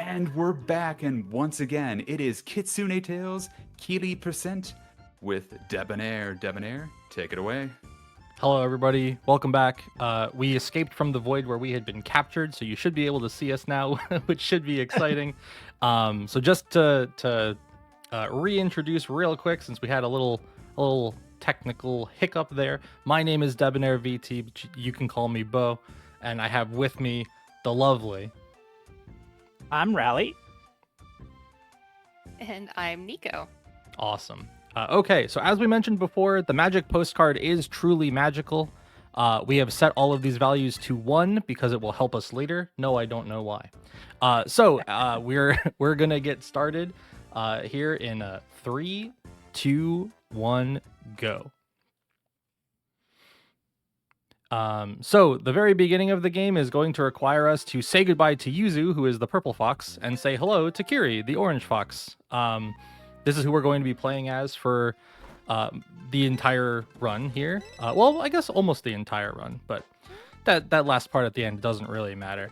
And we're back, and once again, it is Kitsune Tales, Kiri Percent with Debonair. Debonair, take it away. Hello, everybody. Welcome back. We escaped from the void where we had been captured, so you should be able to see us now, which should be exciting. So just to reintroduce real quick, since we had a little technical hiccup there, my name is Debonair VT, but you can call me Bo, and I have with me the lovely. I'm Rally. And I'm Nico. Awesome. Okay, so as we mentioned before, the magic postcard is truly magical. We have set all of these values to 1 because it will help us later. No, I don't know why. We're gonna get started here in 3, 2, 1, go. So the very beginning of the game is going to require us to say goodbye to Yuzu, who is the purple fox, and say hello to Kiri, the orange fox. This is who we're going to be playing as for the entire run here. Well, I guess almost the entire run, but that last part at the end doesn't really matter.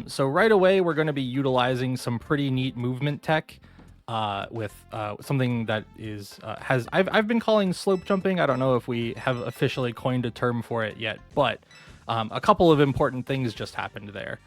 So right away, we're going to be utilizing some pretty neat movement tech with something that is I've been calling slope jumping. I don't know if we have officially coined a term for it yet, but a couple of important things just happened there.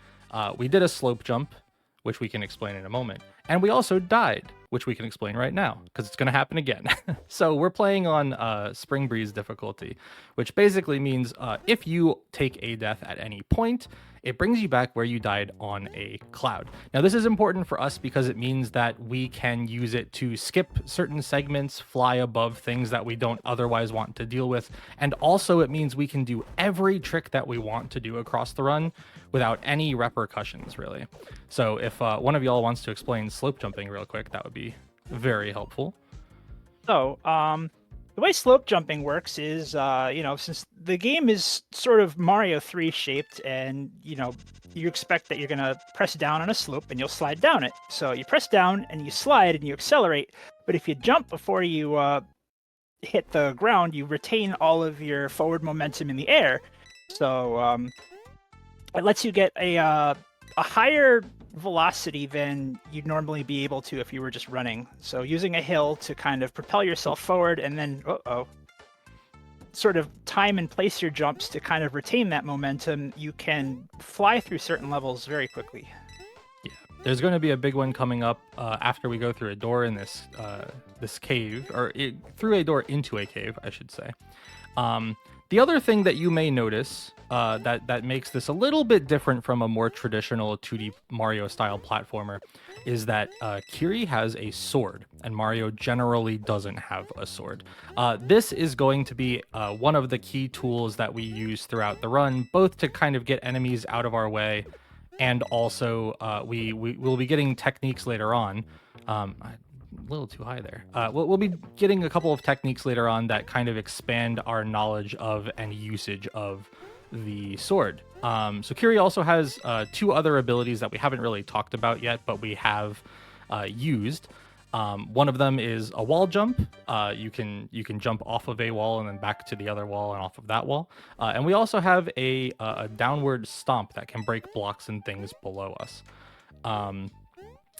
We did a slope jump, which we can explain in a moment, and we also died, which we can explain right now because it's going to happen again. So we're playing on Spring Breeze difficulty, which basically means if you take a death at any point, it brings you back where you died on a cloud. Now, this is important for us because it means that we can use it to skip certain segments, fly above things that we don't otherwise want to deal with, and also it means we can do every trick that we want to do across the run without any repercussions, really. So if one of y'all wants to explain slope jumping real quick, that would be very helpful. So, the way slope jumping works is, since the game is sort of Mario 3 shaped, and, you expect that you're going to press down on a slope and you'll slide down it. So you press down and you slide and you accelerate. But if you jump before you hit the ground, you retain all of your forward momentum in the air. So it lets you get a higher velocity than you'd normally be able to if you were just running. So using a hill to kind of propel yourself forward and then sort of time and place your jumps to kind of retain that momentum, you can fly through certain levels very quickly. Yeah, there's going to be a big one coming up after we go through a door in this cave, or through a door into a cave, I should say. The other thing that you may notice that makes this a little bit different from a more traditional 2D Mario-style platformer is that Kiri has a sword, and Mario generally doesn't have a sword. This is going to be one of the key tools that we use throughout the run, both to kind of get enemies out of our way, and also we will be getting techniques later on. A little too high there. We'll be getting a couple of techniques later on that kind of expand our knowledge of and usage of the sword. So Kiri also has 2 other abilities that we haven't really talked about yet, but we have used. One of them is a wall jump. You can jump off of a wall and then back to the other wall and off of that wall. And we also have a downward stomp that can break blocks and things below us.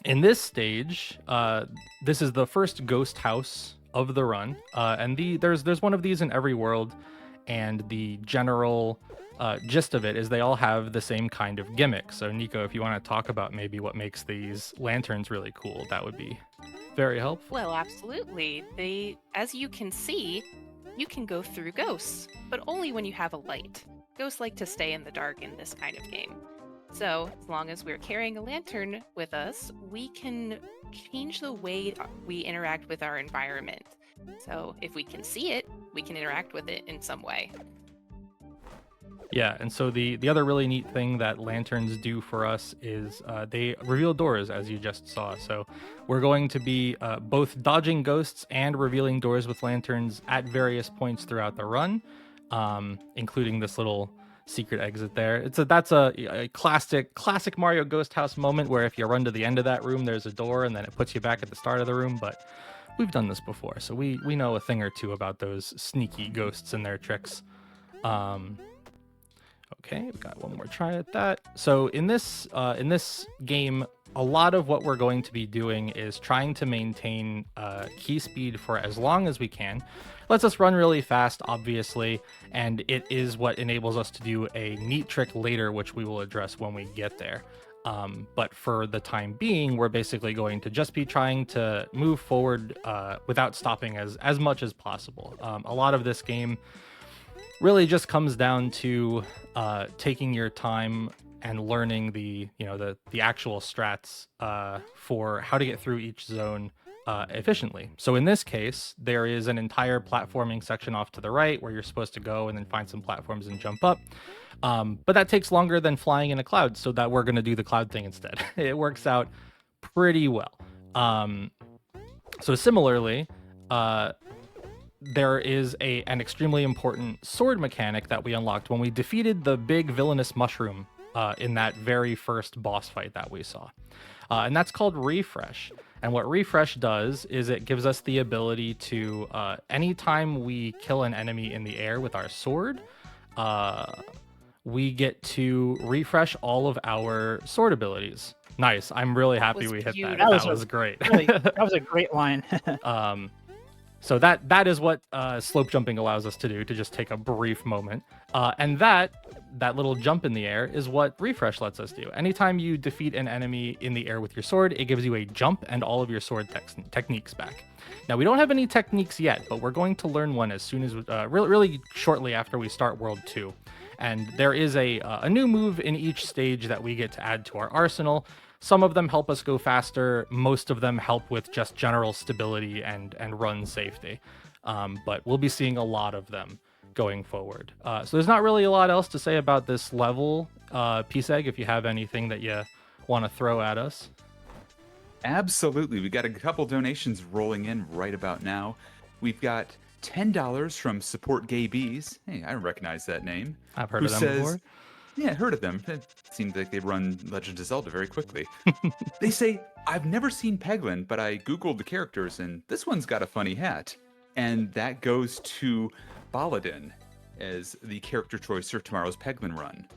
In this stage, this is the first ghost house of the run, and there's one of these in every world, and the general gist of it is they all have the same kind of gimmick. So Nico, if you want to talk about maybe what makes these lanterns really cool, that would be very helpful. Well, absolutely. As you can see, you can go through ghosts, but only when you have a light. Ghosts like to stay in the dark in this kind of game. So, as long as we're carrying a lantern with us, we can change the way we interact with our environment. So, if we can see it, we can interact with it in some way. Yeah, and so the other really neat thing that lanterns do for us is they reveal doors, as you just saw. So we're going to be both dodging ghosts and revealing doors with lanterns at various points throughout the run, including this little secret exit there. That's a classic Mario Ghost House moment where if you run to the end of that room, there's a door, and then it puts you back at the start of the room. But we've done this before, so we know a thing or two about those sneaky ghosts and their tricks. Okay, we got one more try at that. So in this game, a lot of what we're going to be doing is trying to maintain key speed for as long as we can. Lets us run really fast, obviously, and it is what enables us to do a neat trick later, which we will address when we get there. But for the time being, we're basically going to just be trying to move forward without stopping as much as possible. A lot of this game really just comes down to taking your time and learning the actual strats for how to get through each zone efficiently. So in this case, there is an entire platforming section off to the right where you're supposed to go and then find some platforms and jump up. But that takes longer than flying in a cloud, so that we're going to do the cloud thing instead. It works out pretty well. So similarly, there is an extremely important sword mechanic that we unlocked when we defeated the big villainous mushroom in that very first boss fight that we saw. And that's called Refresh. And what Refresh does is it gives us the ability to, anytime we kill an enemy in the air with our sword, we get to refresh all of our sword abilities. Nice. I'm really happy we hit that. That was great. Really, that was a great line. So that is what slope jumping allows us to do, to just take a brief moment. And that little jump in the air is what Refresh lets us do. Anytime you defeat an enemy in the air with your sword, it gives you a jump and all of your sword techniques back. Now, we don't have any techniques yet, but we're going to learn one as soon as, really shortly after we start World 2. And there is a new move in each stage that we get to add to our arsenal. Some of them help us go faster. Most of them help with just general stability and run safety. But we'll be seeing a lot of them going forward. So there's not really a lot else to say about this level. PSEG, if you have anything that you want to throw at us. Absolutely. We got a couple donations rolling in right about now. We've got $10 from Support Gay Bees. Hey, I recognize that name. I've heard of them before. Yeah, heard of them. It seems like they run Legend of Zelda very quickly. They say, I've never seen Peglin, but I Googled the characters, and this one's got a funny hat. And that goes to Baladin as the character choice for tomorrow's Peglin run.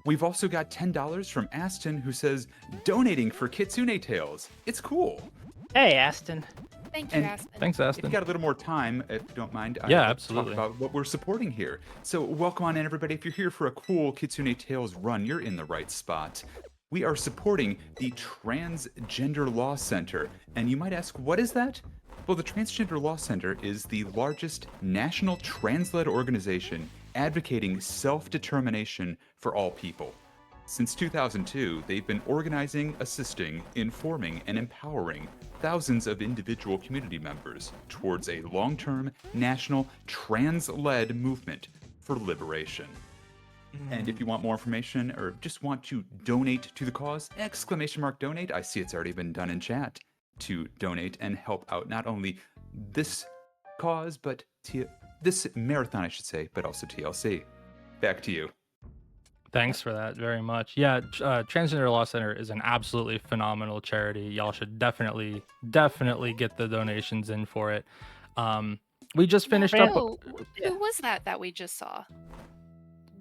We've also got $10 from Aston, who says, donating for Kitsune Tales. It's cool. Hey, Aston. Thank you, Aston. Thanks, If Aston. you got a little more time, if you don't mind, Yeah, I'd absolutely. talk about what we're supporting here. So welcome on in, everybody. If you're here for a cool Kitsune Tales run, you're in the right spot. We are supporting the Transgender Law Center. And you might ask, what is that? Well, the Transgender Law Center is the largest national trans-led organization advocating self-determination for all people. Since 2002, they've been organizing, assisting, informing, and empowering thousands of individual community members towards a long-term national trans-led movement for liberation. And if you want more information or just want to donate to the cause, ! Donate. I see it's already been done in chat to donate and help out not only this cause, but this marathon, I should say, but also TLC. Back to you. Thanks for that very much. Yeah, Transgender Law Center is an absolutely phenomenal charity. Y'all should definitely get the donations in for it. We just finished up. Who was that we just saw?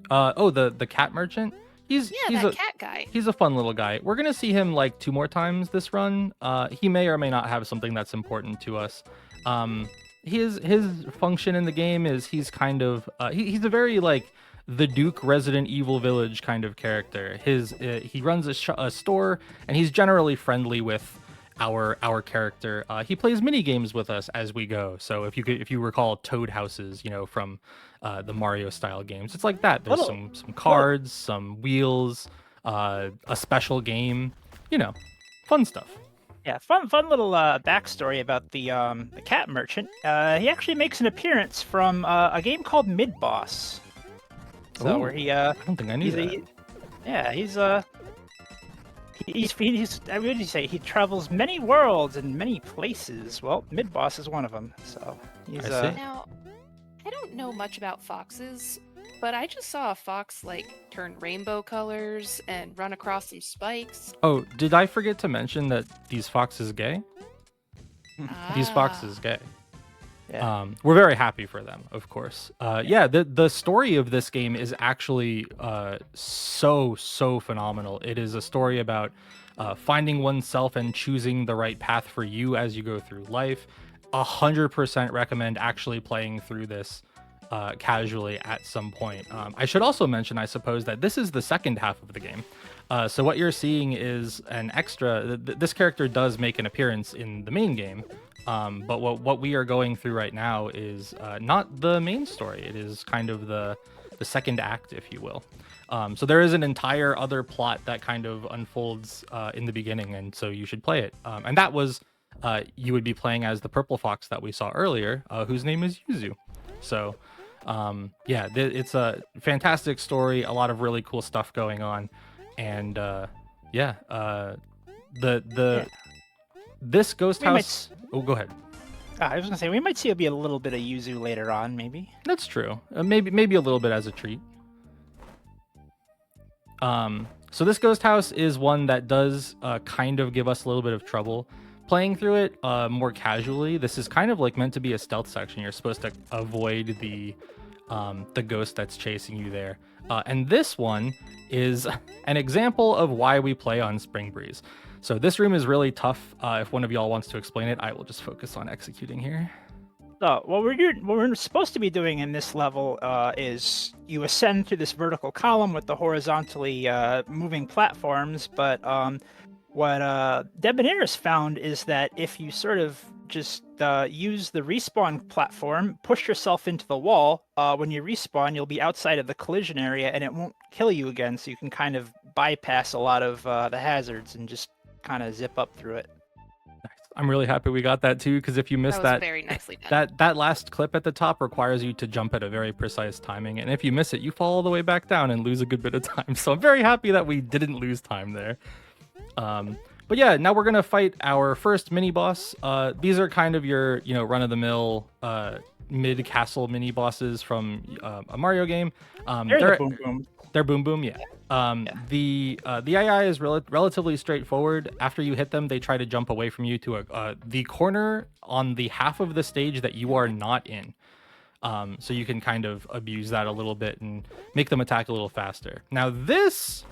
The cat merchant. He's that cat guy. He's a fun little guy. We're gonna see him like 2 more times this run. He may or may not have something that's important to us. His function in the game is he's kind of he's a very like the Duke Resident Evil Village kind of character. He runs a store, and he's generally friendly with our character. He plays mini games with us as we go. So if you recall Toad Houses, from the Mario style games, it's like that. There's some cards, some wheels, a special game, fun stuff. Yeah, fun little backstory about the cat merchant. He actually makes an appearance from a game called Mid Boss. So where he I don't think I knew that. He's what did you say? He travels many worlds and many places. Well, Mid Boss is one of them. So he's I see. Now, I don't know much about foxes, but I just saw a fox turn rainbow colors and run across some spikes. Oh, did I forget to mention that These Fox is gay? These Fox is gay. Yeah. We're very happy for them, of course. The story of this game is actually so phenomenal. It is a story about finding oneself and choosing the right path for you as you go through life. 100% recommend actually playing through this casually at some point. I should also mention, I suppose, that this is the second half of the game. So what you're seeing is an extra. This character does make an appearance in the main game, but what we are going through right now is not the main story. It is kind of the second act, if you will. So there is an entire other plot that kind of unfolds in the beginning, and so you should play it. And that was you would be playing as the purple fox that we saw earlier, whose name is Yuzu. So yeah, it's a fantastic story, a lot of really cool stuff going on, and yeah, this ghost house. Oh, go ahead. I was gonna say we might see a little bit of Yuzu later on, maybe. That's true. Maybe a little bit as a treat. So this ghost house is one that does kind of give us a little bit of trouble playing through it more casually. This is kind of like meant to be a stealth section. You're supposed to avoid the ghost that's chasing you there. And this one is an example of why we play on Spring Breeze. So this room is really tough. If one of y'all wants to explain it, I will just focus on executing here. So what we're supposed to be doing in this level is you ascend through this vertical column with the horizontally moving platforms. But what Debonair has found is that if you sort of just use the respawn platform, push yourself into the wall, when you respawn, you'll be outside of the collision area and it won't kill you again. So you can kind of bypass a lot of the hazards and just kind of zip up through it. I'm really happy we got that too, because if you missed That was very nicely done. that last clip at the top requires you to jump at a very precise timing, and if you miss it, you fall all the way back down and lose a good bit of time. So I'm very happy that we didn't lose time there. But yeah, now we're gonna fight our first mini boss. These are kind of your run-of-the-mill mid castle mini bosses from a Mario game. They're the boom boom. They're boom boom, yeah. The AI is relatively straightforward. After you hit them, they try to jump away from you to the corner on the half of the stage that you are not in. So you can kind of abuse that a little bit and make them attack a little faster. Now this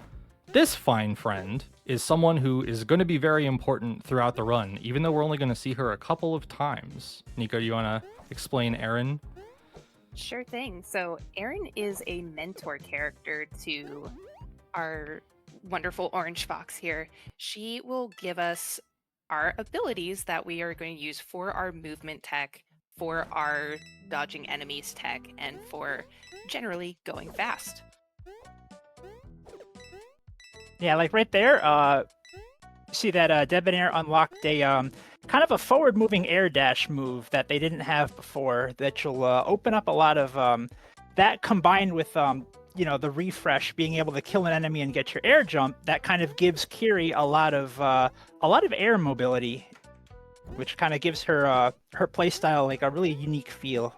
fine friend is someone who is going to be very important throughout the run, even though we're only going to see her a couple of times. Nico, do you want to explain Erin? Sure thing. So Erin is a mentor character to our wonderful orange fox here. She will give us our abilities that we are going to use for our movement tech, for our dodging enemies tech, and for generally going fast. Yeah, like right there, see that Debonair unlocked a kind of a forward-moving air dash move that they didn't have before. That you'll open up a lot of that combined with the refresh, being able to kill an enemy and get your air jump. That kind of gives Kiri a lot of air mobility, which kind of gives her her playstyle like a really unique feel.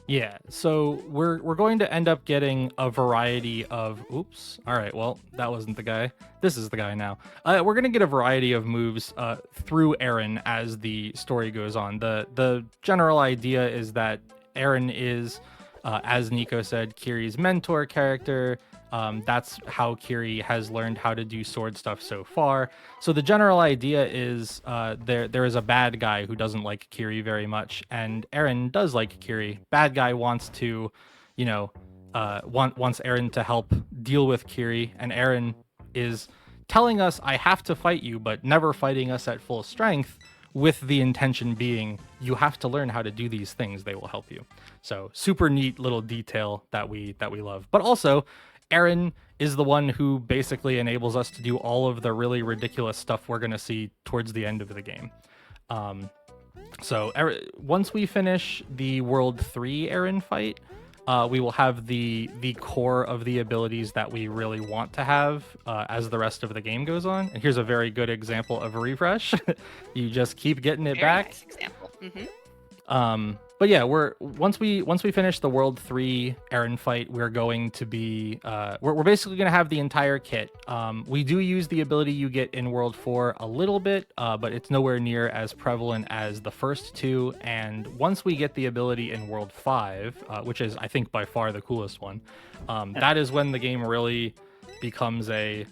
Yeah, so we're going to end up getting a variety of... Oops. All right, well, that wasn't the guy. This is the guy now. We're going to get a variety of moves through Erin as the story goes on. The general idea is that Erin is, as Nico said, Kiri's mentor character. That's how Kiri has learned how to do sword stuff so far. So the general idea is there is a bad guy who doesn't like Kiri very much, and Erin does like Kiri. Bad guy wants to, wants Erin to help deal with Kiri, and Erin is telling us, I have to fight you, but never fighting us at full strength, with the intention being, you have to learn how to do these things, they will help you. So super neat little detail that we love. But also, Erin is the one who basically enables us to do all of the really ridiculous stuff we're going to see towards the end of the game. So once we finish the World 3 Erin fight, we will have the core of the abilities that we really want to have as the rest of the game goes on. And here's a very good example of a refresh. You just keep getting it Very back. nice example. But yeah, once we finish the World 3 Erin fight, we're going to be we're basically going to have the entire kit. We do use the ability you get in World 4 a little bit, but it's nowhere near as prevalent as the first two. And once we get the ability in World 5, which is I think by far the coolest one, that is when the game really becomes a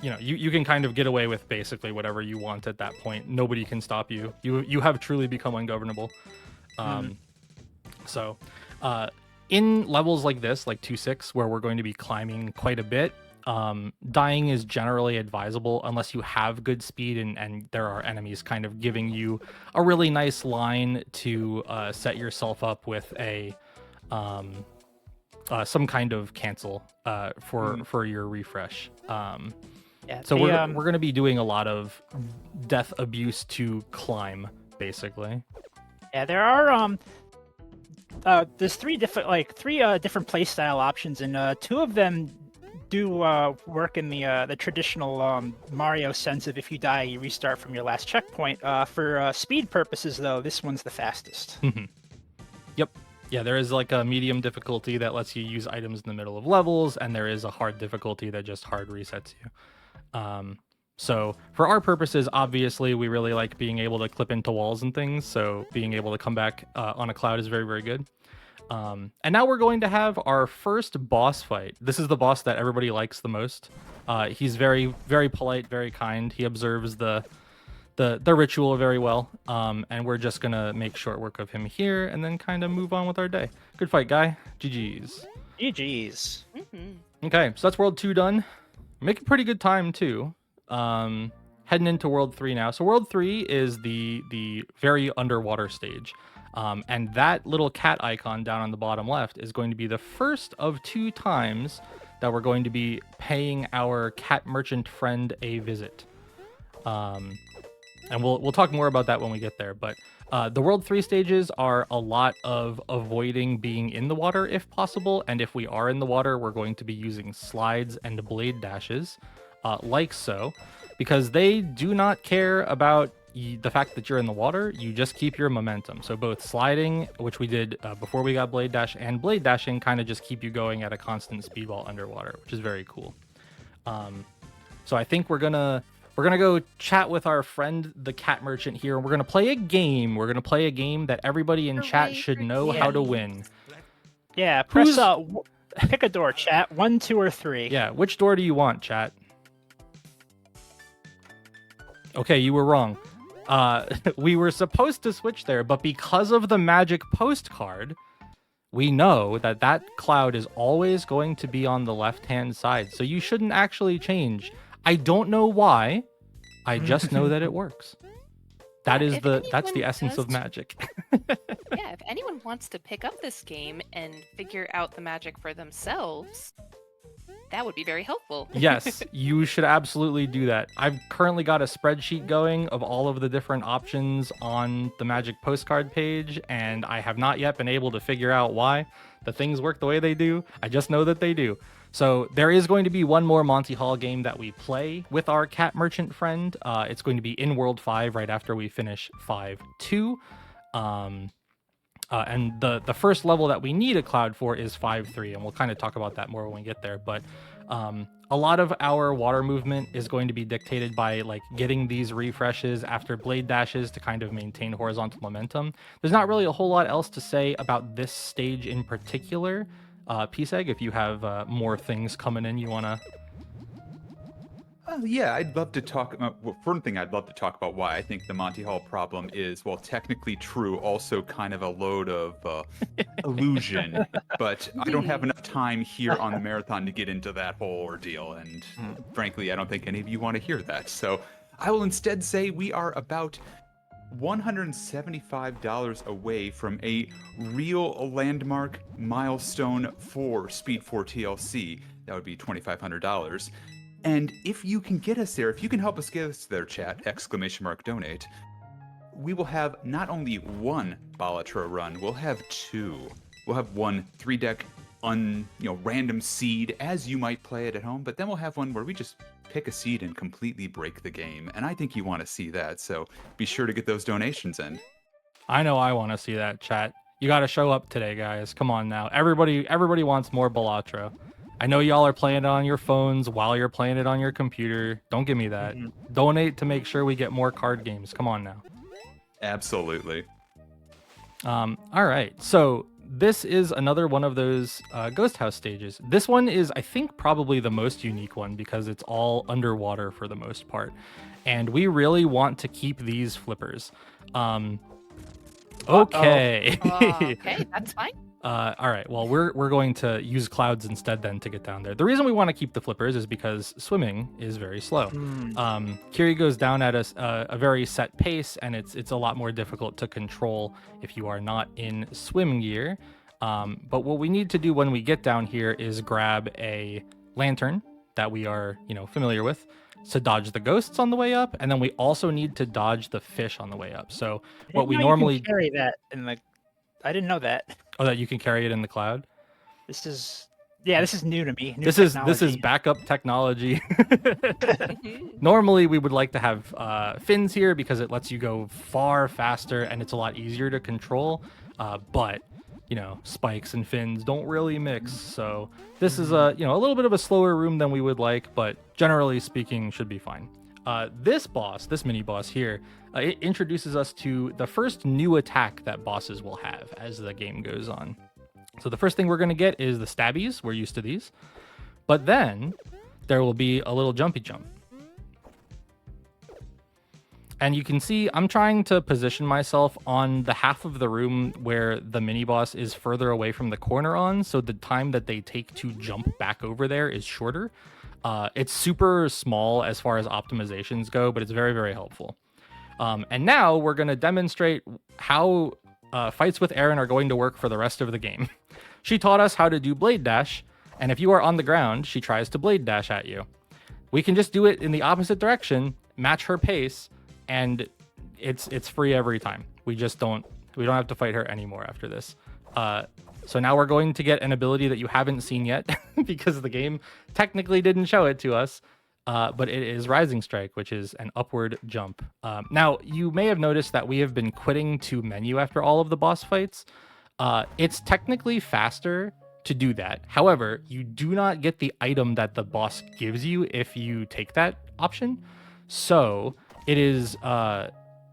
you can kind of get away with basically whatever you want at that point. Nobody can stop you. You have truly become ungovernable. So in levels like this, like 2-6, where we're going to be climbing quite a bit, dying is generally advisable unless you have good speed and there are enemies kind of giving you a really nice line to set yourself up with a some kind of cancel for your refresh. Yeah, So we're going to be doing a lot of death abuse to climb, basically. Yeah, there are there's three different different play style options, and two of them do work in the traditional Mario sense of if you die, you restart from your last checkpoint. For speed purposes, though, this one's the fastest. Yep. Yeah, there is like a medium difficulty that lets you use items in the middle of levels, and there is a hard difficulty that just hard resets you. So for our purposes, obviously, we really like being able to clip into walls and things, so being able to come back on a cloud is very, very good. And now we're going to have our first boss fight. This is the boss that everybody likes the most. He's very, very polite, very kind. He observes the ritual very well. And we're just going to make short work of him here and then kind of move on with our day. Good fight, guy. GG's. GG's. Okay, so that's World 2 done. Making pretty good time, too. Heading into World 3 now. So World 3 is the very underwater stage. And that little cat icon down on the bottom left is going to be the first of 2 times that we're going to be paying our cat merchant friend a visit. And we'll talk more about that when we get there. But the World 3 stages are a lot of avoiding being in the water if possible. And if we are in the water, we're going to be using slides and blade dashes, like so, because they do not care about the fact that you're in the water. You just keep your momentum. So both sliding, which we did before we got blade dash, and blade dashing kind of just keep you going at a constant speed while underwater, which is very cool. So I think we're gonna go chat with our friend the cat merchant here, and we're gonna play a game. We're gonna play a game that everybody in chat should know how to win. Yeah, press pick a door, chat. 1, 2, or 3. Yeah, which door do you want, chat? Okay, you were wrong. We were supposed to switch there, but because of the magic postcard, we know that cloud is always going to be on the left-hand side. So you shouldn't actually change. I don't know why. I just know that it works. That's the essence of magic. Yeah, if anyone wants to pick up this game and figure out the magic for themselves, that would be very helpful. Yes, you should absolutely do that. I've currently got a spreadsheet going of all of the different options on the Magic postcard page, and I have not yet been able to figure out why the things work the way they do. I just know that they do. So there is going to be one more Monty Hall game that we play with our cat merchant friend. It's going to be in World 5 right after we finish 5-2. And the first level that we need a cloud for is 5-3, and we'll kind of talk about that more when we get there. But a lot of our water movement is going to be dictated by like getting these refreshes after blade dashes to kind of maintain horizontal momentum. There's not really a whole lot else to say about this stage in particular. Peace Egg, if you have more things coming in you want to... Yeah, I'd love to talk. Well, for one thing, I'd love to talk about why I think the Monty Hall problem is, well, technically true, also kind of a load of illusion. But I don't have enough time here on the marathon to get into that whole ordeal. And frankly, I don't think any of you want to hear that. So I will instead say we are about $175 away from a real landmark milestone for Speed4 TLC. That would be $2,500. And if you can get us there, if you can help us get us there, chat, ! Donate, we will have not only one Balatro run, we'll have 2. We'll have one 3-deck random seed, as you might play it at home, but then we'll have one where we just pick a seed and completely break the game. And I think you want to see that, so be sure to get those donations in. I know I want to see that, chat. You got to show up today, guys. Come on now. Everybody wants more Balatro. I know y'all are playing it on your phones while you're playing it on your computer. Don't give me that. Donate to make sure we get more card games. Come on now. Absolutely. All right. So this is another one of those ghost house stages. This one is, I think, probably the most unique one because it's all underwater for the most part. And we really want to keep these flippers. Okay. Okay, that's fine. All right. Well, we're going to use clouds instead then to get down there. The reason we want to keep the flippers is because swimming is very slow. Kiri goes down at a very set pace, and it's a lot more difficult to control if you are not in swim gear. But what we need to do when we get down here is grab a lantern that we are, familiar with, to dodge the ghosts on the way up, and then we also need to dodge the fish on the way up. So what we normally carry that in the. I didn't know that. Oh, that you can carry it in the cloud? This is new to me. This is backup technology. Normally we would like to have fins here because it lets you go far faster and it's a lot easier to control. But spikes and fins don't really mix. So this is a little bit of a slower room than we would like, but generally speaking should be fine. This mini boss here, it introduces us to the first new attack that bosses will have as the game goes on. So the first thing we're going to get is the stabbies. We're used to these. But then there will be a little jumpy jump. And you can see I'm trying to position myself on the half of the room where the mini boss is further away from the corner on, so the time that they take to jump back over there is shorter. It's super small as far as optimizations go, but it's very, very helpful. And now we're going to demonstrate how fights with Erin are going to work for the rest of the game. She taught us how to do blade dash, and if you are on the ground, she tries to blade dash at you. We can just do it in the opposite direction, match her pace, and it's free every time. We don't have to fight her anymore after this. So now we're going to get an ability that you haven't seen yet because the game technically didn't show it to us. But it is Rising Strike, which is an upward jump. Now, you may have noticed that we have been quitting to menu after all of the boss fights. It's technically faster to do that. However, you do not get the item that the boss gives you if you take that option. So it is...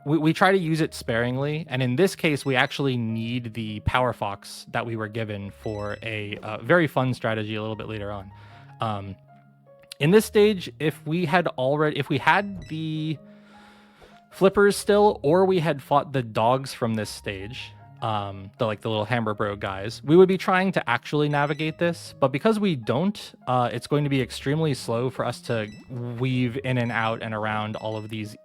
We try to use it sparingly, and in this case, we actually need the Power Fox that we were given for a very fun strategy a little bit later on. In this stage, if we had the flippers still, or we had fought the dogs from this stage, the little Hammer Bro guys, we would be trying to actually navigate this. But because we don't, it's going to be extremely slow for us to weave in and out and around all of these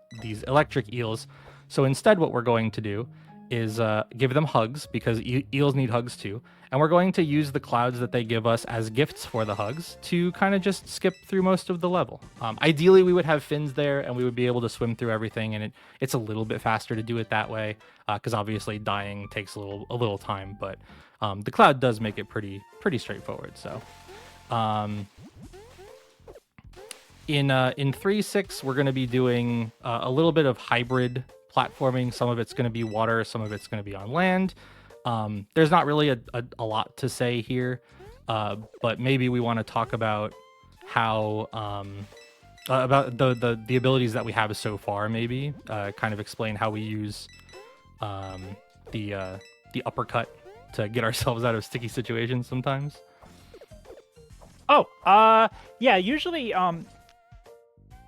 electric eels. So instead, what we're going to do is give them hugs, because eels need hugs too. And we're going to use the clouds that they give us as gifts for the hugs to kind of just skip through most of the level. Ideally, we would have fins there and we would be able to swim through everything. And it's a little bit faster to do it that way, because obviously dying takes a little time. But the cloud does make it pretty straightforward. So in 3.6, we're going to be doing a little bit of hybrid platforming. Some of it's going to be water, some of it's going to be on land. There's not really a lot to say here, but maybe we want to talk about how about the abilities that we have so far. Maybe kind of explain how we use the uppercut to get ourselves out of sticky situations sometimes. Yeah. Usually,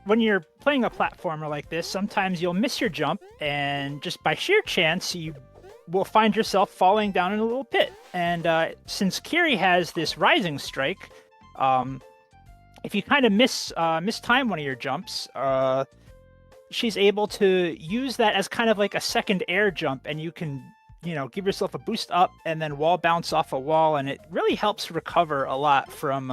when you're playing a platformer like this, sometimes you'll miss your jump, and just by sheer chance, you will find yourself falling down in a little pit. And since Kiri has this Rising Strike, if you kind of miss time one of your jumps, she's able to use that as kind of like a second air jump, and you can, give yourself a boost up and then wall bounce off a wall, and it really helps recover a lot from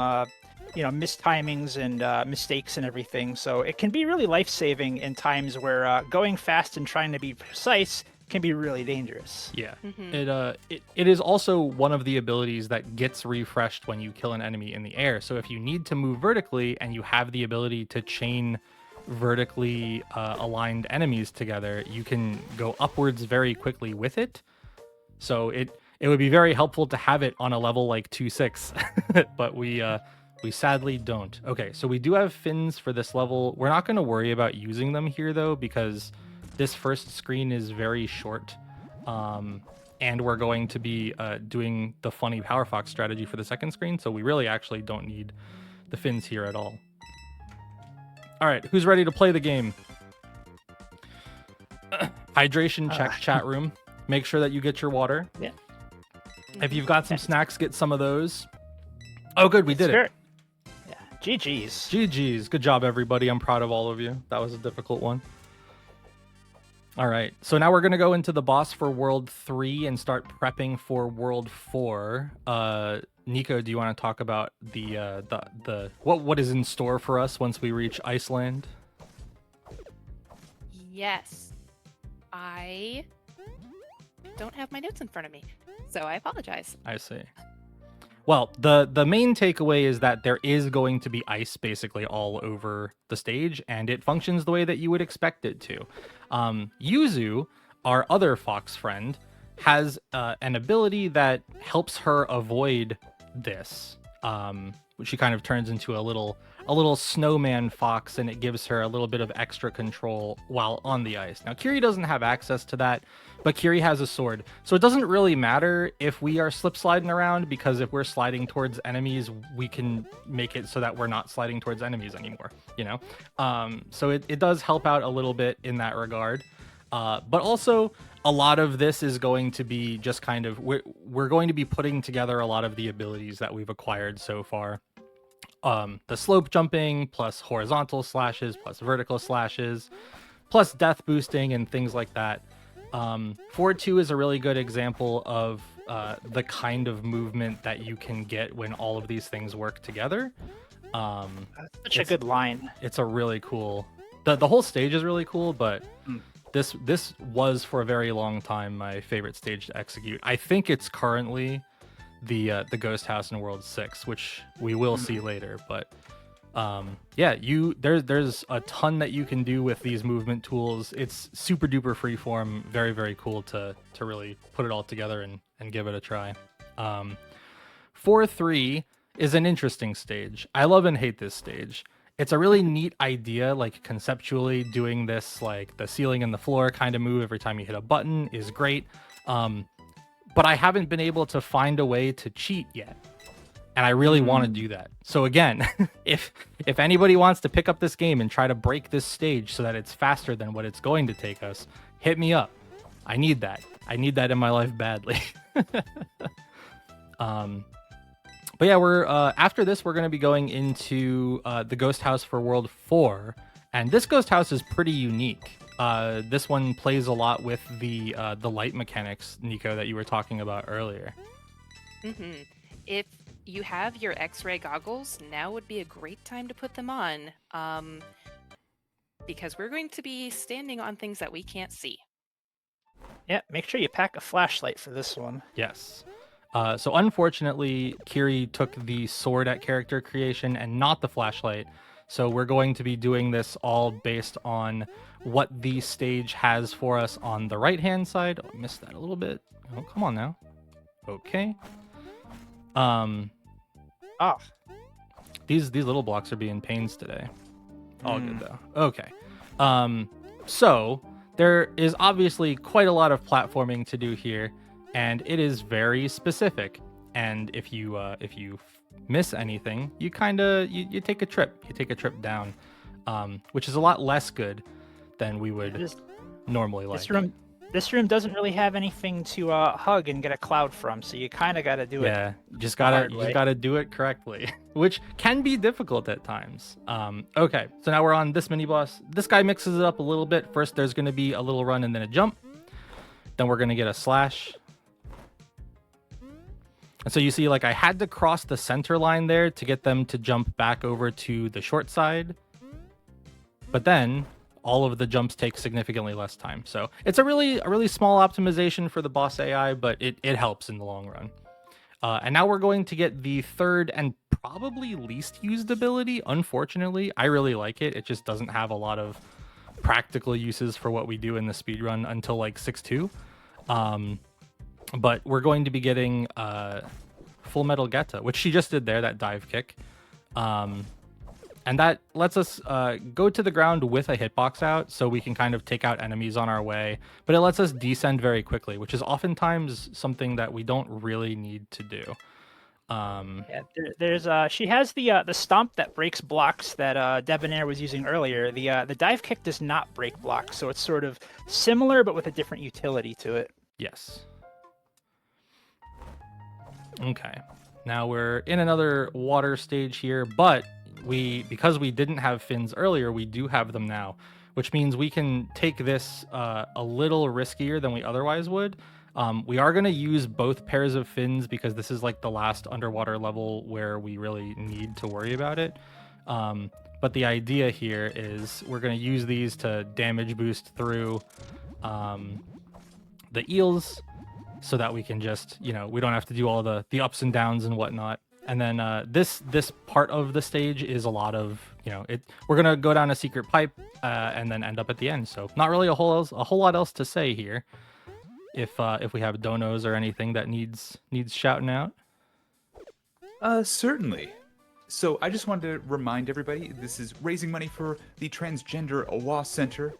mistimings and mistakes and everything. So it can be really life-saving in times where going fast and trying to be precise can be really dangerous. Yeah. It is also one of the abilities that gets refreshed when you kill an enemy in the air. So if you need to move vertically and you have the ability to chain vertically aligned enemies together, you can go upwards very quickly with it. So it would be very helpful to have it on a level like 2.6, but we sadly don't. Okay, so we do have fins for this level. We're not going to worry about using them here though, because this first screen is very short, and we're going to be doing the funny Power Fox strategy for the second screen, so we really actually don't need the fins here at all. All right, who's ready to play the game? Hydration check, chat room. Make sure that you get your water. Yeah. If you've got some snacks, get some of those. Oh, good, we did it. Yeah. GG's. GG's. Good job, everybody. I'm proud of all of you. That was a difficult one. All right, so now we're gonna go into the boss for World 3 and start prepping for World 4. Nico, do you want to talk about the what is in store for us once we reach Iceland? Yes. I don't have my notes in front of me, so I apologize. I see. Well, the main takeaway is that there is going to be ice basically all over the stage, and it functions the way that you would expect it to. Yuzu, our other fox friend, has an ability that helps her avoid this. She kind of turns into a little snowman fox, and it gives her a little bit of extra control while on the ice. Now, Kiri doesn't have access to that, but Kiri has a sword, so it doesn't really matter if we are slip sliding around, because if we're sliding towards enemies, we can make it so that we're not sliding towards enemies anymore, you know? So it does help out a little bit in that regard. But also, a lot of this is going to be just kind of, we're going to be putting together a lot of the abilities that we've acquired so far. The slope jumping, plus horizontal slashes, plus vertical slashes, plus death boosting and things like that. 4-2 is a really good example of the kind of movement that you can get when all of these things work together. Such a good line. It's a really cool... The whole stage is really cool, but this was for a very long time my favorite stage to execute. I think it's currently the Ghost House in World 6, which we will see later, but yeah, there's a ton that you can do with these movement tools. It's super duper freeform, very, very cool to really put it all together and give it a try. 4-3 is an interesting stage. I love and hate this stage. It's a really neat idea, like conceptually doing this, like the ceiling and the floor kind of move every time you hit a button is great. But I haven't been able to find a way to cheat yet. And I really want to do that. So again, if anybody wants to pick up this game and try to break this stage so that it's faster than what it's going to take us, hit me up. I need that. I need that in my life badly. But yeah, we're after this, we're going to be going into the Ghost House for World 4. And this Ghost House is pretty unique. This one plays a lot with the light mechanics, Nico, that you were talking about earlier. Mm-hmm. If you have your X-ray goggles, now would be a great time to put them on, because we're going to be standing on things that we can't see. Yeah, make sure you pack a flashlight for this one. Yes. So unfortunately, Kiri took the sword at character creation and not the flashlight. So we're going to be doing this all based on what the stage has for us on the right-hand side. Oh, I missed that a little bit. Oh, come on now. Okay. These little blocks are being pains today. All good though. Okay. So there is obviously quite a lot of platforming to do here, and it is very specific. And if you miss anything, you you take a trip. You take a trip down, which is a lot less good than we would normally like. This room doesn't really have anything to hug and get a cloud from, so you kind of got to do it. Yeah, you just gotta do it correctly, which can be difficult at times. Okay, so now we're on this mini boss. This guy mixes it up a little bit. First, there's gonna be a little run and then a jump. Then we're gonna get a slash. And so you see, like, I had to cross the center line there to get them to jump back over to the short side. But then all of the jumps take significantly less time. So it's a really small optimization for the boss AI, but it helps in the long run. And now we're going to get the third and probably least used ability. Unfortunately, I really like it. It just doesn't have a lot of practical uses for what we do in the speedrun until like 6.2. But we're going to be getting Full Metal Geta, which she just did there, that dive kick. And that lets us go to the ground with a hitbox out, so we can kind of take out enemies on our way. But it lets us descend very quickly, which is oftentimes something that we don't really need to do. Yeah, there's she has the stomp that breaks blocks that Debonair was using earlier. The dive kick does not break blocks, so it's sort of similar but with a different utility to it. Yes. Okay. Now we're in another water stage here, but because we didn't have fins earlier, we do have them now, which means we can take this a little riskier than we otherwise would. We are going to use both pairs of fins because this is like the last underwater level where we really need to worry about it. But the idea here is we're going to use these to damage boost through the eels, so that we can just, we don't have to do all the ups and downs and whatnot. And then this part of the stage is a lot of, we're gonna go down a secret pipe and then end up at the end. So not really a whole lot else to say here. If we have donos or anything that needs shouting out. Certainly. So I just wanted to remind everybody, this is raising money for the Transgender Law Center,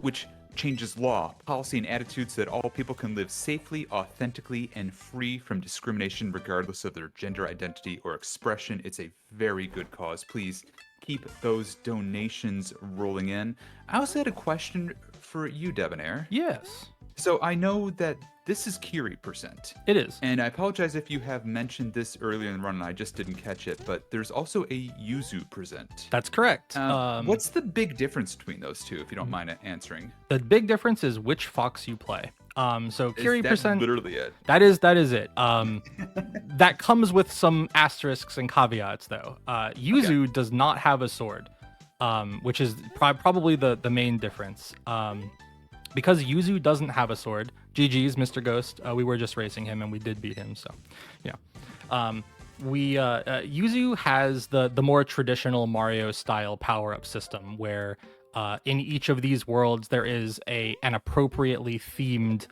which changes law, policy, and attitudes so that all people can live safely, authentically, and free from discrimination regardless of their gender identity or expression. It's a very good cause. Please keep those donations rolling in. I also had a question for you, Debonair. Yes. So I know that this is Kiri %. It is. And I apologize if you have mentioned this earlier in the run and I just didn't catch it, but there's also a Yuzu %. That's correct. What's the big difference between those two, if you don't mind answering? The big difference is which fox you play. So Kiri Is that %. literally it? That is it. That comes with some asterisks and caveats, though. Yuzu does not have a sword, which is probably the main difference. Because Yuzu doesn't have a sword, GG's, Mr. Ghost. We were just racing him and we did beat him, so Yuzu has the more traditional Mario style power-up system where in each of these worlds there is an appropriately themed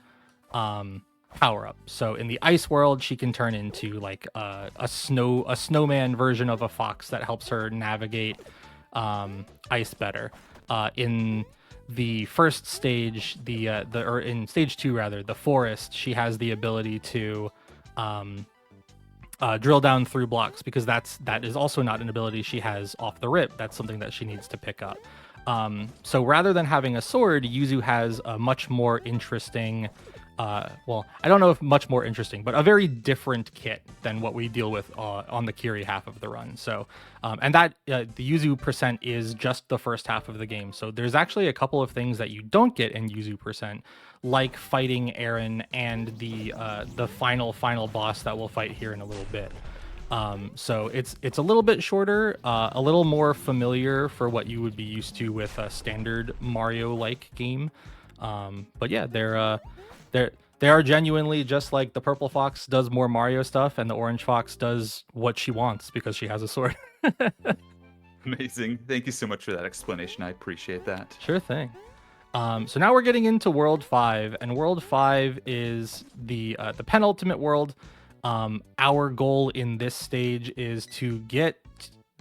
power-up. So in the ice world, she can turn into like a snowman version of a fox that helps her navigate ice better. In the first stage, or in stage 2 rather, the forest, she has the ability to drill down through blocks, because that is also not an ability she has off the rip. That's something that she needs to pick up. So rather than having a sword, Yuzu has a much more interesting, well, I don't know if much more interesting, but a very different kit than what we deal with on the Kiri half of the run. So, and that the Yuzu % is just the first half of the game. So there's actually a couple of things that you don't get in Yuzu %, like fighting Aaron and the final boss that we'll fight here in a little bit. So it's a little bit shorter, a little more familiar for what you would be used to with a standard Mario-like game. But yeah, they are genuinely just like the purple fox does more Mario stuff and the orange fox does what she wants because she has a sword. Amazing. Thank you so much for that explanation. I appreciate that. Sure thing. So now we're getting into World 5, and World 5 is the penultimate world. Our goal in this stage is to get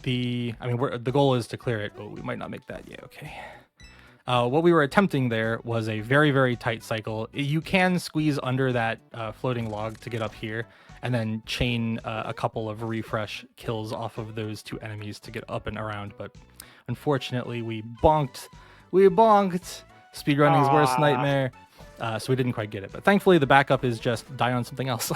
the goal is to clear it. Oh, we might not make that yet. Okay. What we were attempting there was a very, very tight cycle. You can squeeze under that floating log to get up here, and then chain a couple of refresh kills off of those two enemies to get up and around. But unfortunately, we bonked. Speedrunning's worst nightmare. So we didn't quite get it. But thankfully, the backup is just die on something else.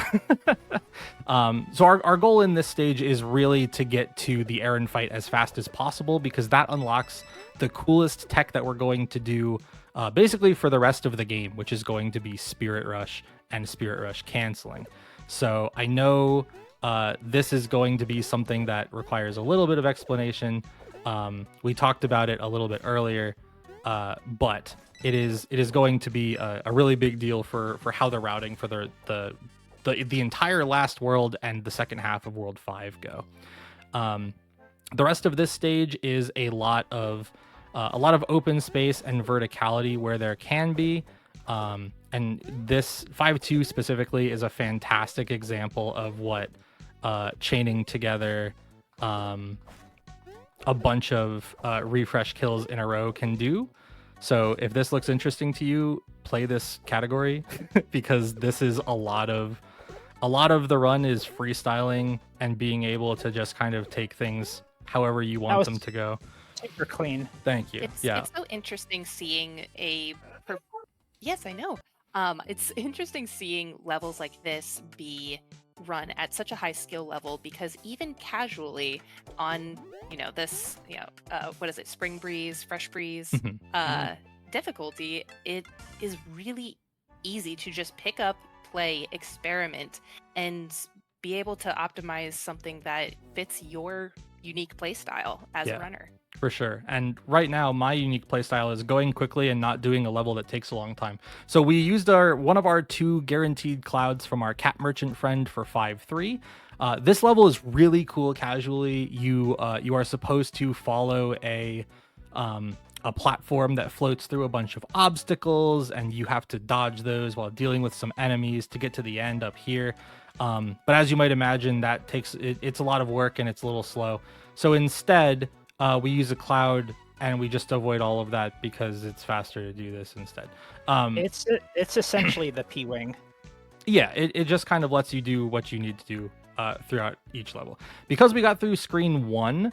So our goal in this stage is really to get to the Aaron fight as fast as possible, because that unlocks the coolest tech that we're going to do basically for the rest of the game, which is going to be Spirit Rush and Spirit Rush canceling. So I know this is going to be something that requires a little bit of explanation. We talked about it a little bit earlier, but it is going to be a really big deal for how the routing for the entire last world and the second half of World 5 go. The rest of this stage is a lot of open space and verticality where there can be, and this 5-2 specifically is a fantastic example of what chaining together a bunch of refresh kills in a row can do. So if this looks interesting to you, play this category because this is a lot of the run is freestyling and being able to just kind of take things however you want them to go. Super clean. Thank you. It's so interesting seeing yes, I know. It's interesting seeing levels like this be run at such a high skill level because even casually on this what is it, spring breeze, fresh breeze difficulty, it is really easy to just pick up, play, experiment, and be able to optimize something that fits your unique play style as a runner. For sure. And right now, my unique playstyle is going quickly and not doing a level that takes a long time. So we used one of our 2 guaranteed clouds from our cat merchant friend for 5-3. This level is really cool casually. You are supposed to follow a platform that floats through a bunch of obstacles, and you have to dodge those while dealing with some enemies to get to the end up here. But as you might imagine, that it's a lot of work and it's a little slow. So instead, we use a cloud and we just avoid all of that because it's faster to do this instead. It's essentially the P-Wing. Yeah, it just kind of lets you do what you need to do throughout each level. Because we got through screen 1,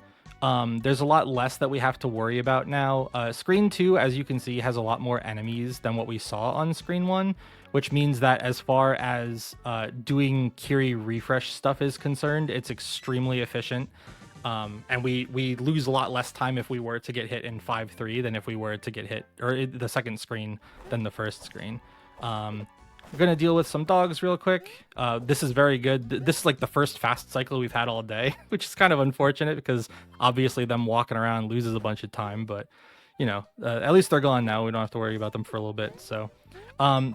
there's a lot less that we have to worry about now. Screen 2, as you can see, has a lot more enemies than what we saw on screen 1, which means that as far as doing Kiri refresh stuff is concerned, it's extremely efficient. And we lose a lot less time if we were to get hit in 5-3 than if we were to get hit, or the second screen than the first screen. We're going to deal with some dogs real quick. This is very good. This is like the first fast cycle we've had all day, which is kind of unfortunate because obviously them walking around loses a bunch of time, but at least they're gone now. We don't have to worry about them for a little bit. So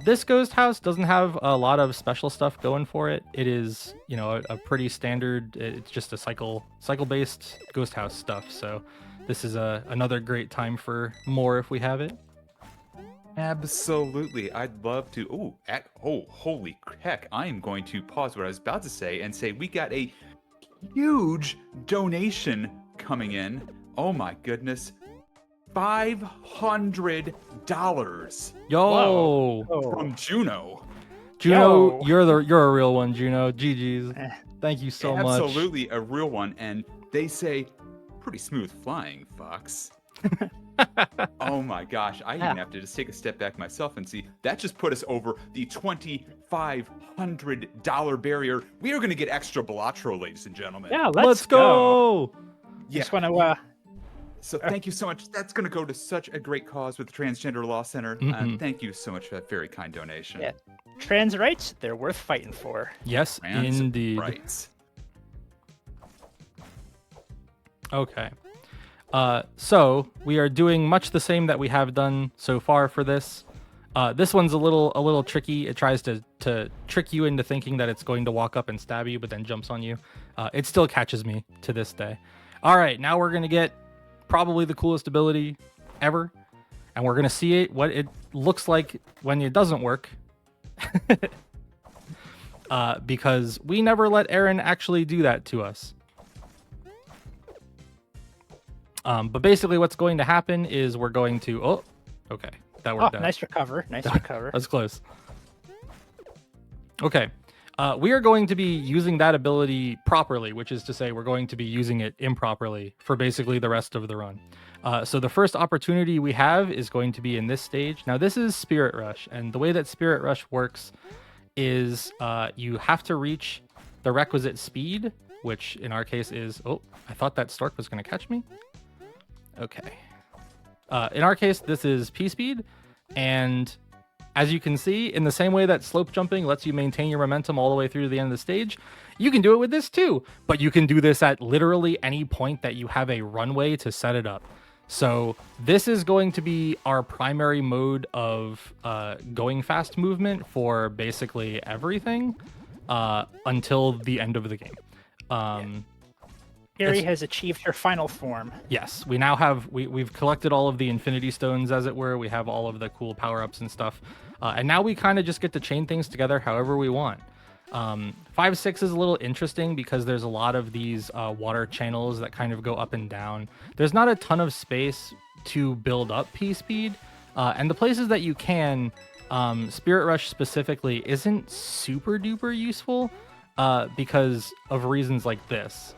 this ghost house doesn't have a lot of special stuff going for it. It is, a pretty standard, it's just a cycle-based ghost house stuff. So this is another great time for more if we have it. Absolutely. I'd love to. Holy heck. I am going to pause what I was about to say and say we got a huge donation coming in. Oh my goodness. $500. Yo! From Juno. Juno, you're a real one, Juno. GG's. Thank you so much. Absolutely a real one. And they say, pretty smooth flying, Fox. Oh my gosh, I even have to just take a step back myself and see that just put us over the $2,500 barrier. We are going to get extra Balatro, ladies and gentlemen. Yeah, let's go. Yeah. Just want to So thank you so much. That's going to go to such a great cause with the Transgender Law Center. Thank you so much for that very kind donation. Yeah. Trans rights, they're worth fighting for. Yes, Trans indeed. rights. Okay. So we are doing much the same that we have done so far for this. This one's a little tricky. It tries to trick you into thinking that it's going to walk up and stab you, but then jumps on you. It still catches me to this day. All right, now we're gonna get probably the coolest ability ever, and we're gonna see what it looks like when it doesn't work. Because we never let Aaron actually do that to us. But basically what's going to happen is we're going to... okay. That worked out. Nice recover. Nice recover. That's close. Okay. We are going to be using that ability properly, which is to say we're going to be using it improperly for basically the rest of the run. So the first opportunity we have is going to be in this stage. Now, this is Spirit Rush, and the way that Spirit Rush works is you have to reach the requisite speed, which in our case is... oh, I thought that stork was going to catch me. Okay. In our case, this is P speed, and as you can see, in the same way that slope jumping lets you maintain your momentum all the way through to the end of the stage, you can do it with this too, but you can do this at literally any point that you have a runway to set it up. So this is going to be our primary mode of going fast movement for basically everything until the end of the game. Kiri has achieved her final form. Yes, we now have, we've collected all of the Infinity Stones, as it were. We have all of the cool power-ups and stuff. And now we kind of just get to chain things together however we want. 5-6 is a little interesting because there's a lot of these water channels that kind of go up and down. There's not a ton of space to build up P speed, and the places that you can, Spirit Rush specifically isn't super duper useful because of reasons like this.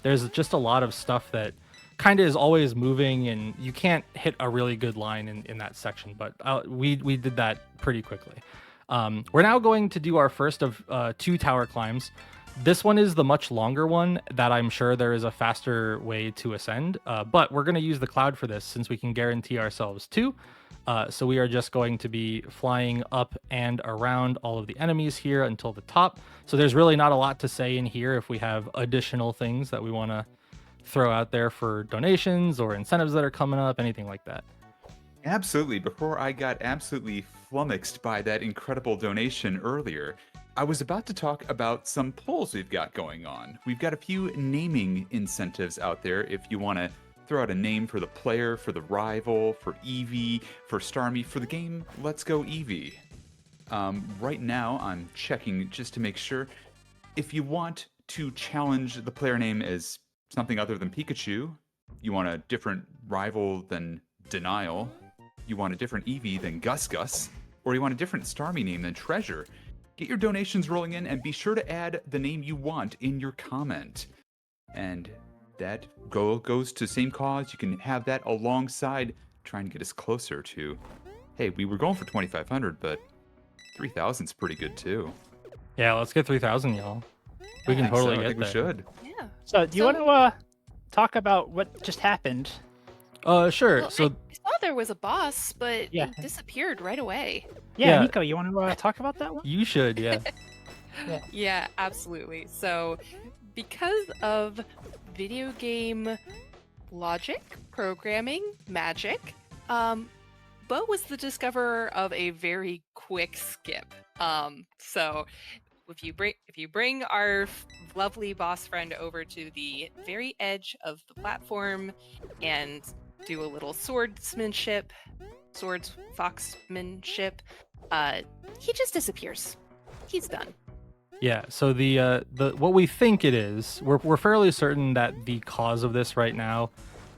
There's just a lot of stuff that kind of is always moving, and you can't hit a really good line in that section, but we did that pretty quickly. We're now going to do our first of 2 tower climbs. This one is the much longer one that I'm sure there is a faster way to ascend, but we're going to use the cloud for this since we can guarantee ourselves 2. So we are just going to be flying up and around all of the enemies here until the top. So there's really not a lot to say in here if we have additional things that we want to throw out there for donations or incentives that are coming up, anything like that. Absolutely. Before I got absolutely flummoxed by that incredible donation earlier, I was about to talk about some polls we've got going on. We've got a few naming incentives out there if you want to throw out a name for the player, for the rival, for Eevee, for Starmie, for the game. Let's go Eevee. Right now, I'm checking just to make sure. If you want to challenge the player name as something other than Pikachu, you want a different rival than Denial, you want a different Eevee than Gus Gus, or you want a different Starmie name than Treasure, get your donations rolling in and be sure to add the name you want in your comment. And that goes to same cause. You can have that alongside trying to get us closer to, hey, we were going for 2,500, but 3,000 is pretty good too. Yeah, let's get 3,000, y'all. We can I think totally so. get I think there. we should. Yeah. So do you want to talk about what just happened? Sure. Well, So I saw there was a boss, but Yeah. it disappeared right away. Yeah, Yeah. Nico, you want to talk about that one? you should, yeah. Yeah, absolutely. So, because of video game logic, programming, magic, Bo was the discoverer of a very quick skip. So if you bring our lovely boss friend over to the very edge of the platform and do a little foxmanship, he just disappears. He's done. Yeah, so the what we think it is, we're fairly certain that the cause of this right now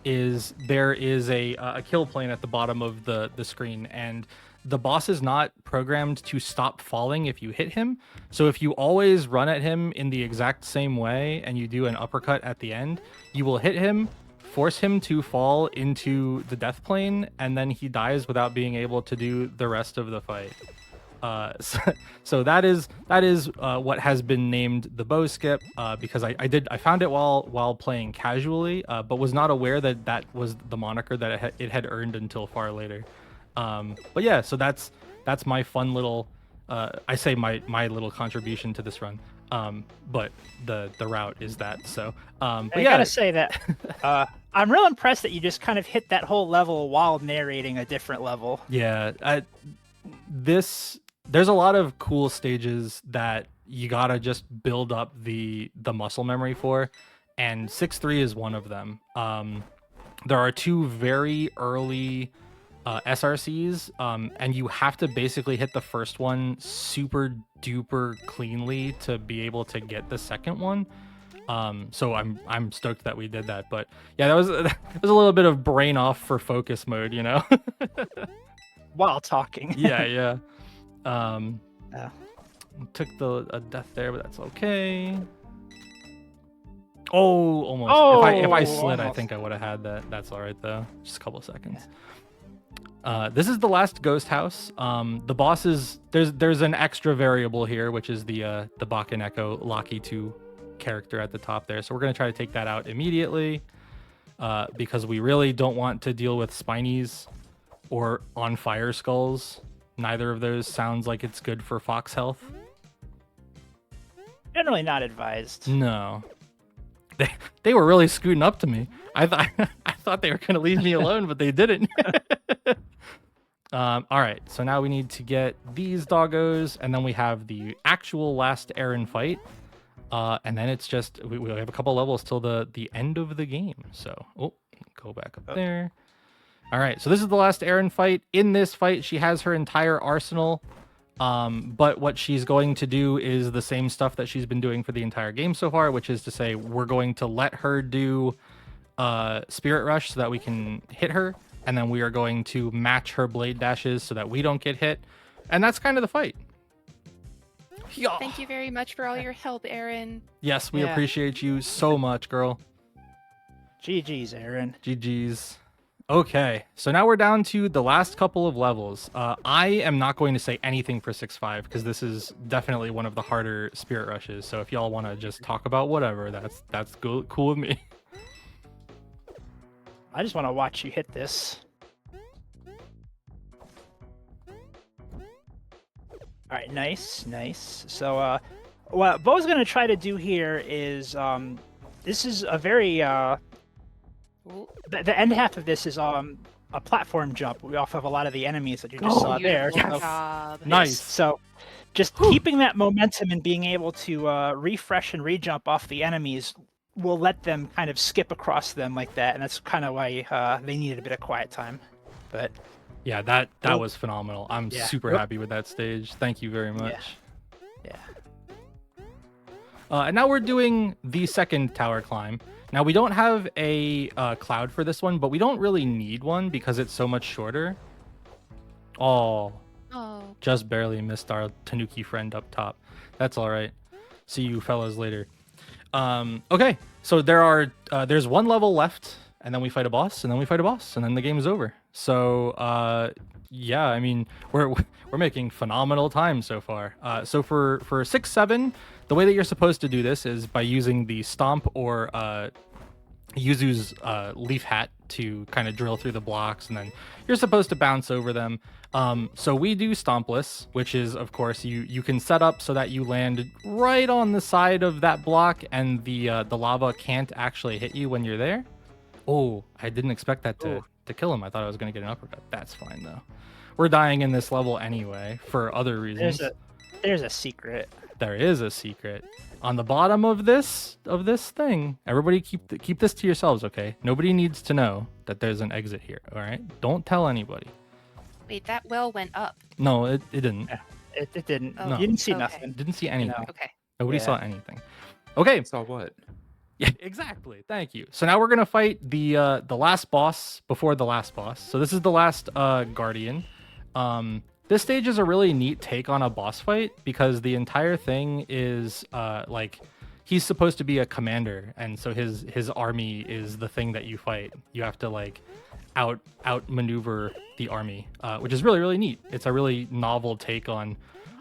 is there is a kill plane at the bottom of the screen, and the boss is not programmed to stop falling if you hit him. So if you always run at him in the exact same way and you do an uppercut at the end, you will hit him, force him to fall into the death plane, and then he dies without being able to do the rest of the fight. So that is what has been named the bow skip, because I found it while playing casually, but was not aware that was the moniker that it had earned until far later. But yeah, so that's my fun little I say my little contribution to this run. But the route is that. So but I yeah, gotta say that I'm real impressed that you just kind of hit that whole level while narrating a different level. yeah, there's a lot of cool stages that you gotta just build up the muscle memory for, and 6-3 is one of them. There are 2 very early SRCs, and you have to basically hit the first one super duper cleanly to be able to get the second one. So I'm stoked that we did that. But yeah, that was a little bit of brain off for focus mode, you know. While talking. yeah. Yeah. Took a death there, but that's okay. Oh, almost. Oh, if I slid, I almost. think I would have had that. That's all right though. Just a couple of seconds. This is the last ghost house. The boss is there's an extra variable here, which is the Bakken Echo Locky 2 character at the top there. So we're gonna try to take that out immediately, because we really don't want to deal with Spinies or on fire skulls. Neither of those sounds like it's good for fox health. Generally not advised. No. They were really scooting up to me. I thought they were going to leave me alone, but they didn't. All right, so now we need to get these doggos, and then we have the actual last Aaron fight. And then it's just, we have a couple levels till the end of the game. So, go back up there. All right, so this is the last Aaron fight. In this fight, she has her entire arsenal. But what she's going to do is the same stuff that she's been doing for the entire game so far, which is to say we're going to let her do Spirit Rush so that we can hit her, and then we are going to match her blade dashes so that we don't get hit, and that's kind of the fight. Yeah. Thank you very much for all your help, Aaron. Yes, we Yeah. appreciate you so much, girl. GG's, Aaron. GG's. Okay, so now we're down to the last couple of levels. I am not going to say anything for 6-5 because this is definitely one of the harder Spirit Rushes. So if y'all want to just talk about whatever, that's cool with me. I just want to watch you hit this. All right, nice. So, what Bo's gonna try to do here is, this is a very, Ooh, the end half of this is a platform jump. We off of a lot of the enemies that you just saw there. beautiful So- job. Nice. So, just keeping that momentum and being able to refresh and re-jump off the enemies will let them kind of skip across them like that, and that's kind of why they needed a bit of quiet time. But Yeah, that Oh. was phenomenal. I'm Yeah. super Oh. happy with that stage. Thank you very much. yeah. And now we're doing the second tower climb. Now we don't have a cloud for this one, but we don't really need one because it's so much shorter. Oh, Oh, just barely missed our Tanuki friend up top. That's all right. See you fellas later. Okay, so there's one level left, and then we fight a boss, and then we fight a boss, and then the game is over. So yeah, I mean we're making phenomenal time so far. So for 6-7, the way that you're supposed to do this is by using the stomp or Yuzu's leaf hat to kind of drill through the blocks, and then you're supposed to bounce over them. So we do stompless, which is, of course, you can set up so that you land right on the side of that block, and the lava can't actually hit you when you're there. Oh, I didn't expect that to kill him. I thought I was going to get an uppercut. That's fine, though. We're dying in this level anyway for other reasons. There's a secret. There is a secret on the bottom of this thing. Everybody keep this to yourselves, okay? Nobody needs to know that there's an exit here, all right? Don't tell anybody. wait, that well went up. No, it didn't. Yeah. It didn't. Oh, No. You didn't see okay. nothing. Didn't see anything. Okay. Nobody Yeah. saw anything. Okay. Saw what? Yeah, exactly. Thank you. So now we're gonna fight the last boss before the last boss. So this is the last guardian. This stage is a really neat take on a boss fight because the entire thing is like he's supposed to be a commander, and so his army is the thing that you fight. You have to like outmaneuver the army, which is really, really neat. It's a really novel take on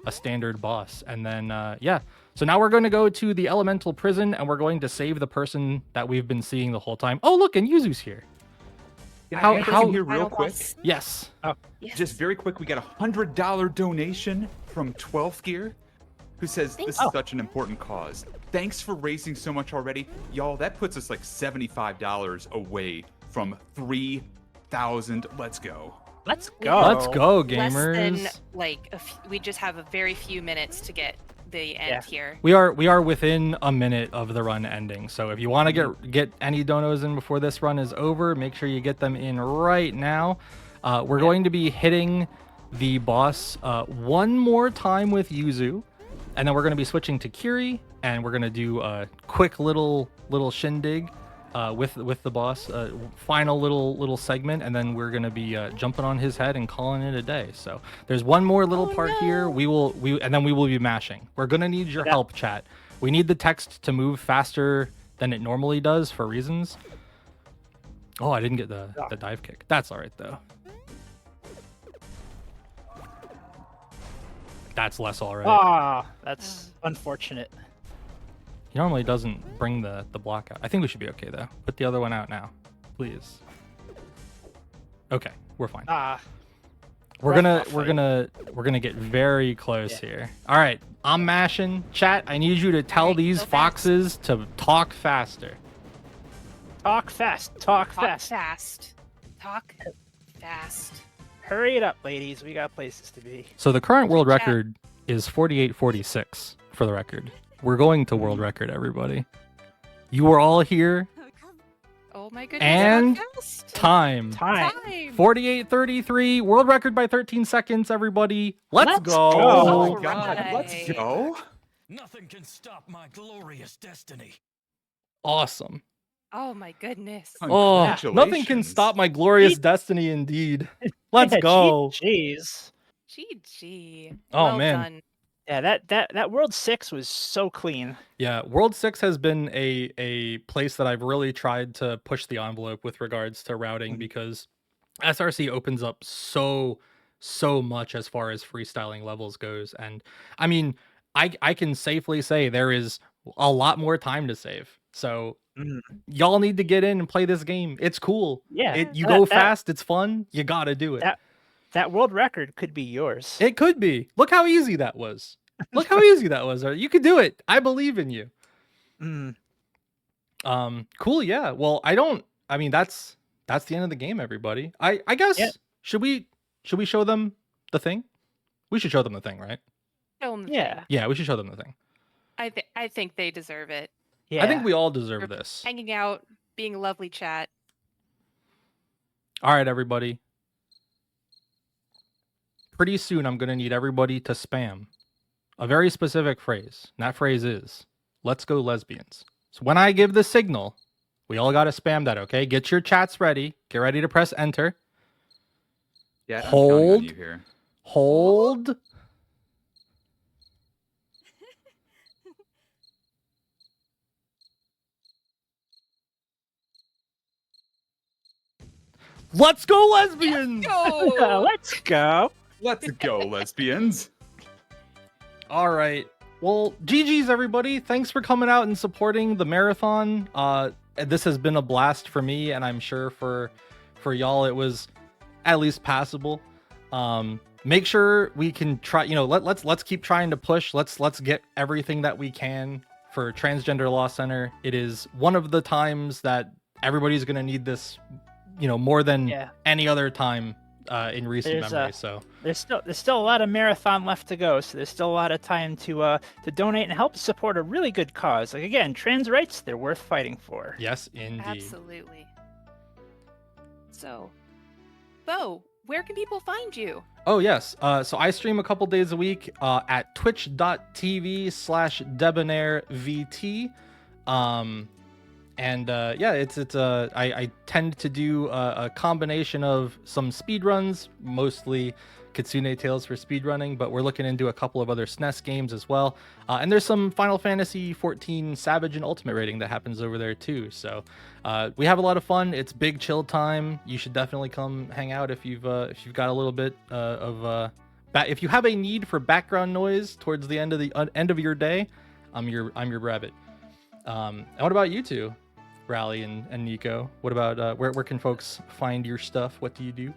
a standard boss. And then yeah, so now we're going to go to the elemental prison, and we're going to save the person that we've been seeing the whole time. Oh, look, and Yuzu's here. How- Can I how- jump in here real Final quick? boss. Yes. Yes. Just very quick, we got a $100 donation from 12th Gear, who says this is Oh. such an important cause. Thanks for raising so much already. Y'all, that puts us like $75 away from 3,000. Let's go. Let's go. Let's go, Less gamers. than like we just have a very few minutes to get the end Yeah. here. We are within a minute of the run ending. So if you want to get any donos in before this run is over, make sure you get them in right now. We're going to be hitting the boss one more time with Yuzu, and then we're going to be switching to Kiri, and we're going to do a quick little shindig with the boss, final little segment, and then we're going to be jumping on his head and calling it a day. So there's one more little part here. And then we will be mashing. We're going to need your Yeah. help, chat. We need the text to move faster than it normally does for reasons. Oh, I didn't get the dive kick. That's all right though. That's less all right. Ah, that's unfortunate. He normally doesn't bring the block out. I think we should be okay though. Put the other one out now, please. Okay, we're fine. Ah, We're rough gonna get very close Yeah. here. All right, I'm mashing. Chat, I need you to tell Alright, these go fast. foxes to talk faster. talk fast. Talk Talk fast. fast. Talk fast. Hurry it up, ladies. We got places to be. So the current world Chat. record is 48:46 for the record. We're going to world record, everybody. You were all here. Oh my goodness. And how fast? Time. Time. 48:33, world record by 13 seconds, everybody. Let's Let's go. go. Oh my All god, let's right. go. Nothing can stop my glorious destiny. Awesome. Oh my goodness. Oh, nothing can Congratulations. stop my glorious destiny indeed. Let's Yeah, go. Jeez. GG. Oh, Well man. done. Yeah, that World 6 was so clean. Yeah, World 6 has been a place that I've really tried to push the envelope with regards to routing because SRC opens up so much as far as freestyling levels goes. And I mean, I can safely say there is a lot more time to save. So Mm. y'all need to get in and play this game. It's cool. Yeah, You that- go that- fast, it's fun. You got to do it. That world record could be yours. It could be. Look how easy that was. Look how easy that was. You could do it. I believe in you. Mm. Cool, yeah. Well, I mean that's the end of the game, everybody. I guess Yeah. should we show them the thing? We should show them the thing, right? Show 'em the Yeah. thing. Yeah, we should show them the thing. I think they deserve it. Yeah. I think we all deserve For this. Hanging out, being a lovely chat. All right, everybody. Pretty soon I'm going to need everybody to spam a very specific phrase. And that phrase is, let's go lesbians. So when I give the signal, we all got to spam that, okay? Get your chats ready. Get ready to press enter. Yeah, I'm counting on Hold. you here. Hold. Let's go lesbians! Go! Let's go. Let's go, lesbians. All right. Well, GG's everybody. Thanks for coming out and supporting the marathon. This has been a blast for me, and I'm sure for y'all it was at least passable. Make sure we can try. Let's keep trying to push. Let's get everything that we can for Transgender Law Center. It is one of the times that everybody's gonna need this, more than Yeah. any other time in recent There's, memory. So. There's still a lot of marathon left to go, so there's still a lot of time to donate and help support a really good cause. Like again, trans rights, they're worth fighting for. Yes, indeed. Absolutely. So, Bo, where can people find you? Oh, yes. So I stream a couple days a week at twitch.tv/debonairvt. I tend to do a combination of some speedruns, mostly Kitsune Tales for speedrunning, but we're looking into a couple of other SNES games as well. And there's some Final Fantasy 14 Savage and Ultimate rating that happens over there too. So we have a lot of fun. It's big chill time. You should definitely come hang out if you've got a little bit if you have a need for background noise towards the end of your day. I'm your rabbit. And what about you two, Rally and Nico? What about where can folks find your stuff? What do you do?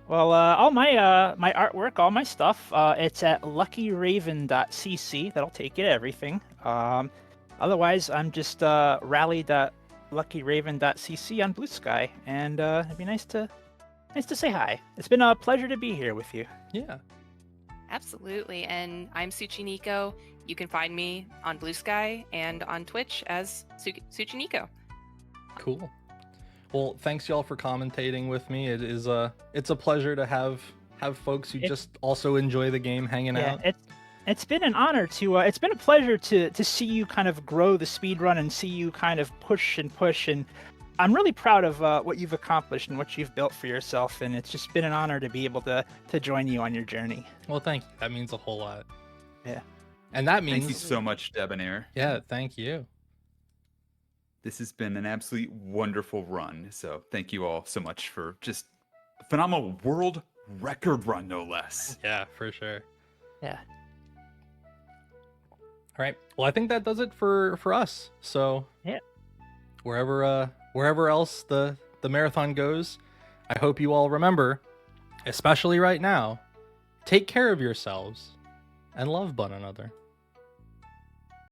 Well, all my my artwork, all my stuff, it's at luckyraven.cc. That'll take you to everything. Otherwise, I'm just rally.luckyraven.cc on Blue Sky, and it'd be nice to say hi. It's been a pleasure to be here with you. Yeah. Absolutely. And I'm Suchiniko. You can find me on Blue Sky and on Twitch as Suchiniko. Cool. Well, thanks y'all for commentating with me. It's a pleasure to have folks who just also enjoy the game hanging out. It's been an honor to it's been a pleasure to see you kind of grow the speedrun and see you kind of push, and I'm really proud of what you've accomplished and what you've built for yourself, and it's just been an honor to be able to join you on your journey. Well, thank you. That means a whole lot. Yeah. And that means Thank you so much, Debonair. Yeah, thank you. This has been an absolutely wonderful run. So thank you all so much for just a phenomenal world record run, no less. Yeah, for sure. Yeah. All right. Well, I think that does it for us. So yeah, wherever else the marathon goes, I hope you all remember, especially right now, take care of yourselves and love one another.